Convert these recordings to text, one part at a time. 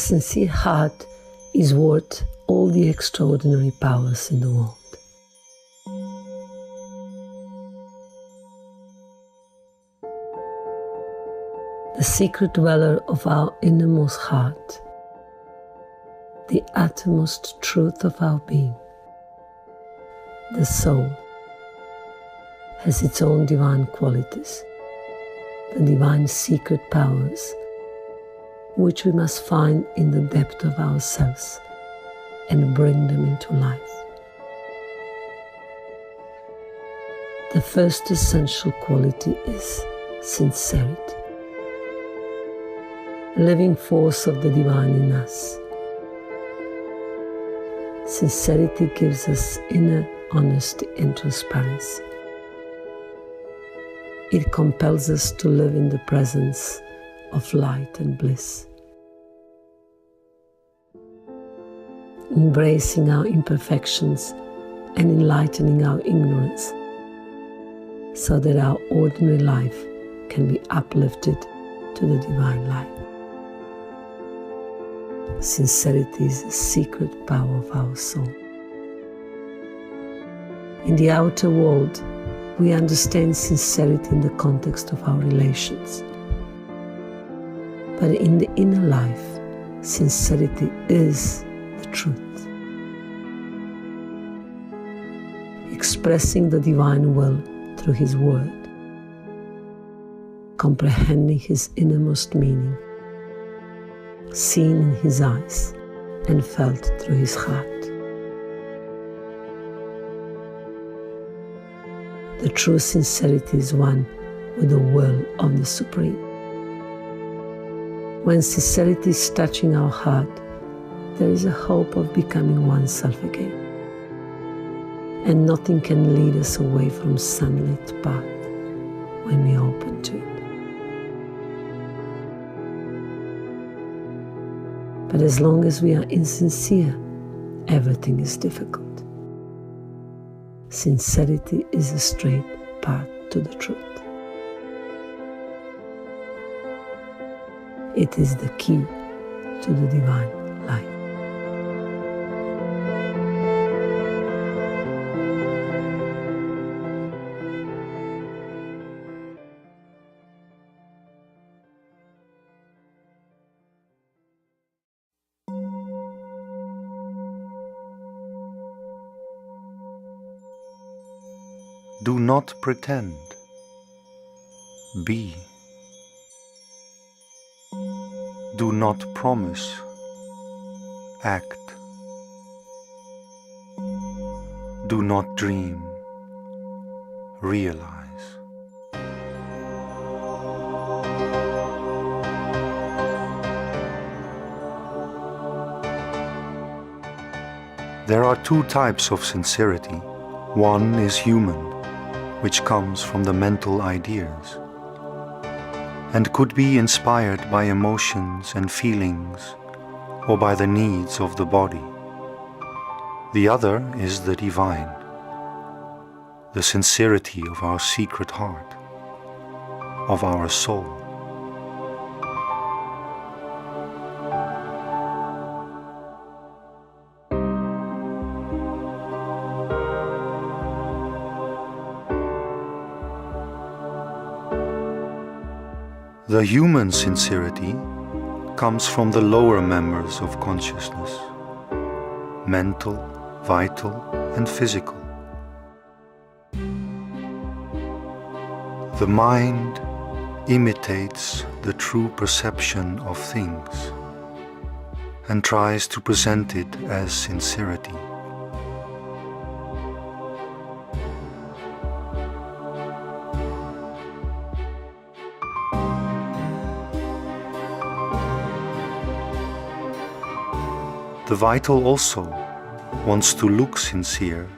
sincere heart is worth all the extraordinary powers in the world. The secret dweller of our innermost heart, the uttermost truth of our being, the soul, has its own divine qualities, the divine secret powers, which we must find in the depth of ourselves and bring them into life. The first essential quality is sincerity, living force of the divine in us. Sincerity gives us inner honesty and transparency. It compels us to live in the presence of light and bliss, embracing our imperfections and enlightening our ignorance, so that our ordinary life can be uplifted to the divine light. Sincerity is the secret power of our soul. In the outer world, we understand sincerity in the context of our relations. But in the inner life, sincerity is the truth. Expressing the divine will through His word, comprehending His innermost meaning, seen in His eyes and felt through His heart. The true sincerity is one with the will of the Supreme. When sincerity is touching our heart, there is a hope of becoming oneself again. And nothing can lead us away from sunlit path when we open to it. But as long as we are insincere, everything is difficult. Sincerity is a straight path to the truth. It is the key to the divine life. Do not pretend. Be. Do not promise. Act. Do not dream. Realize. There are two types of sincerity. One is human, which comes from the mental ideas, and could be inspired by emotions and feelings, or by the needs of the body. The other is the divine, the sincerity of our secret heart, of our soul. The human sincerity comes from the lower members of consciousness, mental, vital, and physical. The mind imitates the true perception of things and tries to present it as sincerity. The vital also wants to look sincere,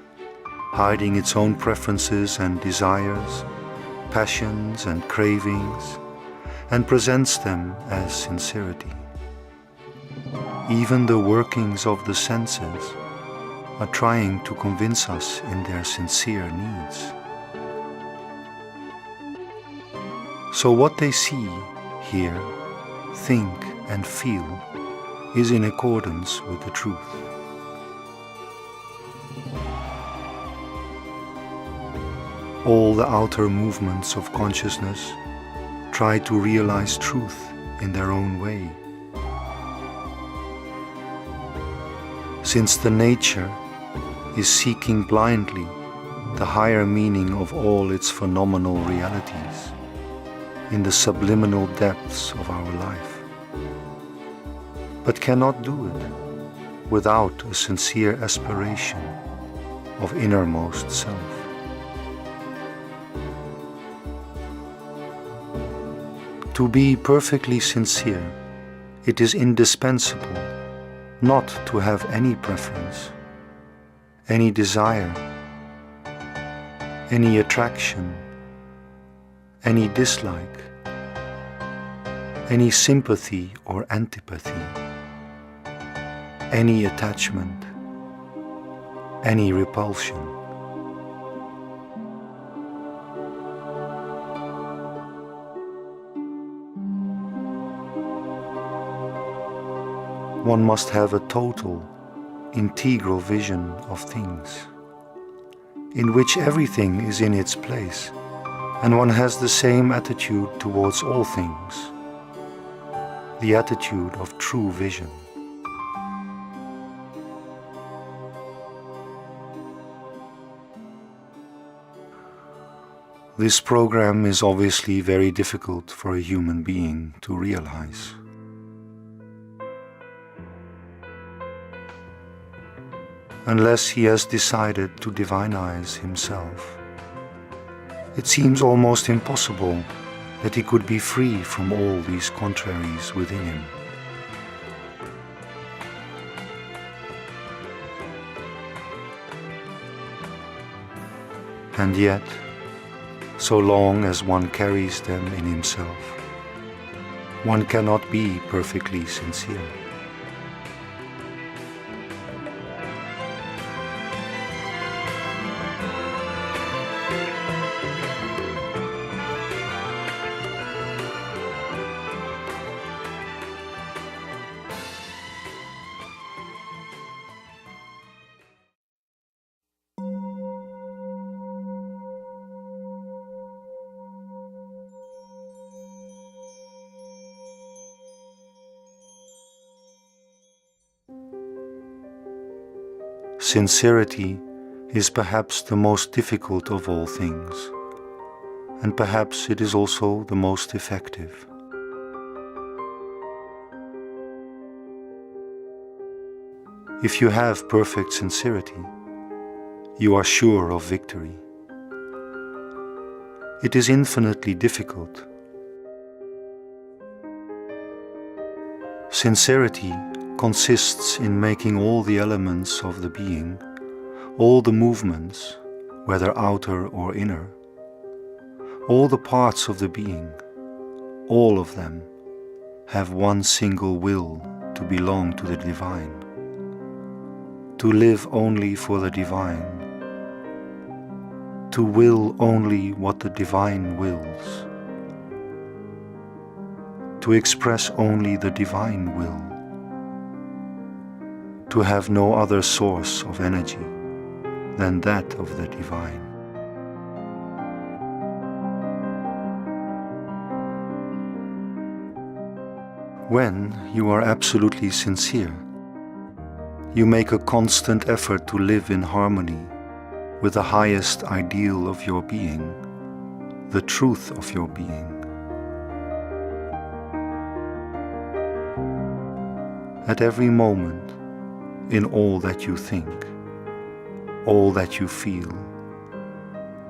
hiding its own preferences and desires, passions and cravings, and presents them as sincerity. Even the workings of the senses are trying to convince us in their sincere needs. So what they see, hear, think and feel is in accordance with the truth. All the outer movements of consciousness try to realize truth in their own way. Since the nature is seeking blindly the higher meaning of all its phenomenal realities in the subliminal depths of our life, but cannot do it without a sincere aspiration of innermost self. To be perfectly sincere, it is indispensable not to have any preference, any desire, any attraction, any dislike, any sympathy or antipathy, any attachment, any repulsion. One must have a total, integral vision of things, in which everything is in its place, and one has the same attitude towards all things, the attitude of true vision. This program is obviously very difficult for a human being to realize. Unless he has decided to divinize himself, it seems almost impossible that he could be free from all these contraries within him. And yet, so long as one carries them in himself, one cannot be perfectly sincere. Sincerity is perhaps the most difficult of all things, and perhaps it is also the most effective. If you have perfect sincerity, you are sure of victory. It is infinitely difficult. Sincerity consists in making all the elements of the being, all the movements, whether outer or inner, all the parts of the being, all of them, have one single will to belong to the divine, to live only for the divine, to will only what the divine wills, to express only the divine will, to have no other source of energy than that of the divine. When you are absolutely sincere, you make a constant effort to live in harmony with the highest ideal of your being, the truth of your being. At every moment, in all that you think, all that you feel,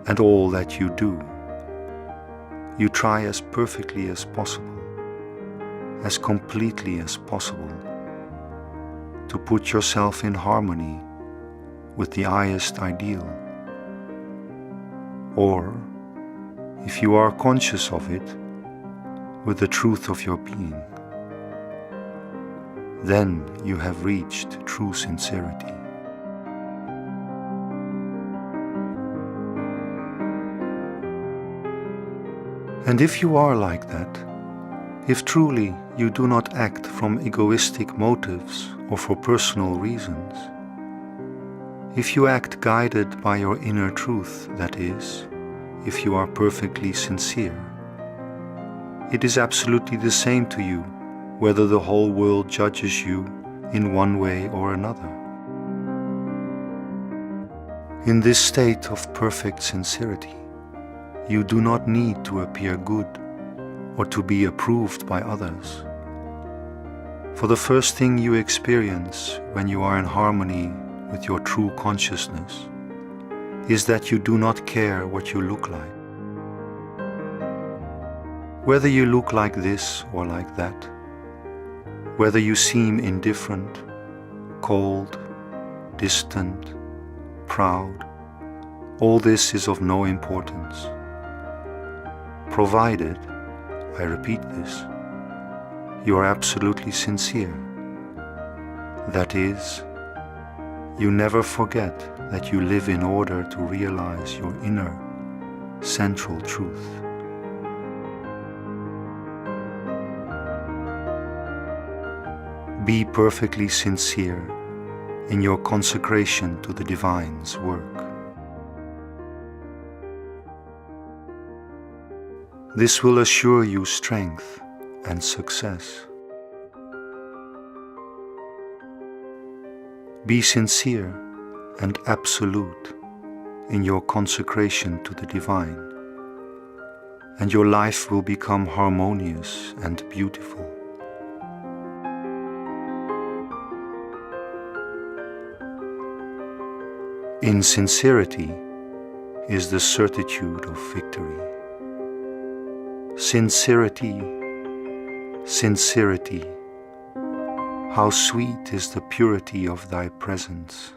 and all that you do, you try as perfectly as possible, as completely as possible, to put yourself in harmony with the highest ideal. Or, if you are conscious of it, with the truth of your being. Then you have reached true sincerity. And if you are like that, If truly you do not act from egoistic motives or for personal reasons, if you act guided by your inner truth, that is, if you are perfectly sincere, it is absolutely the same to you whether the whole world judges you in one way or another. In this state of perfect sincerity, you do not need to appear good or to be approved by others. For the first thing you experience when you are in harmony with your true consciousness is that you do not care what you look like. Whether you look like this or like that, whether you seem indifferent, cold, distant, proud, all this is of no importance, provided, I repeat this, you are absolutely sincere. That is, you never forget that you live in order to realize your inner, central truth. Be perfectly sincere in your consecration to the Divine's work. This will assure you strength and success. Be sincere and absolute in your consecration to the Divine, and your life will become harmonious and beautiful. In sincerity is the certitude of victory. Sincerity, sincerity, how sweet is the purity of thy presence.